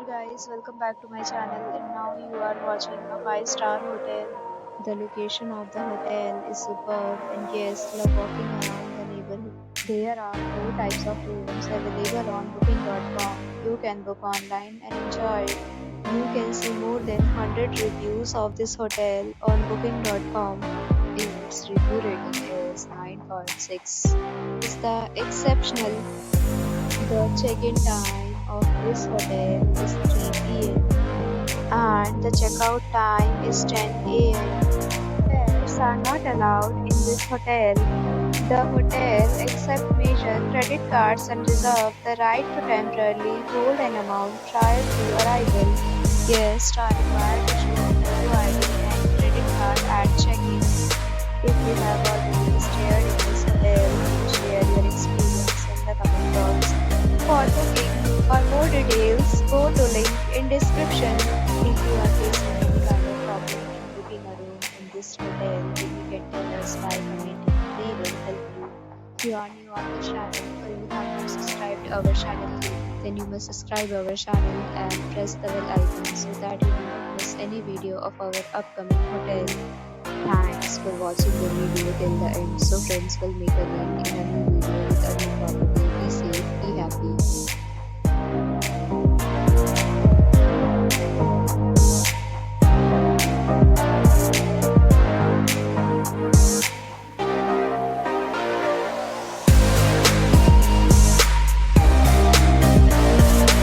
there guys, welcome back to my channel and now you are watching a 5-star hotel. The location of the hotel is superb and guests love walking around the neighborhood. There are 4 types of rooms available on booking.com. You can book online and enjoy it. You can see more than 100 reviews of this hotel on booking.com. Its review rating is 9.6. Is the exceptional. The check-in time of this hotel is 3 p.m. and the checkout time is 10 a.m. Pets are not allowed in this hotel. The hotel accepts major credit cards and reserves the right to temporarily hold an amount prior to arrival. Guests are required to show photo ID and credit card at check-in. If you have already stayed in this hotel, please share your experience in the comment box. For booking or more details, go to link in description. If you are facing any kind of problem in booking a room in this hotel, then you can tell us by commenting. We will help you. If you are new on the channel or you have not subscribed our channel yet, then you must subscribe our channel and press the bell icon so that you do not miss any video of our upcoming hotel. Thanks for watching the video till the end. So friends, will meet again in a new video with a new property. Be safe, be happy.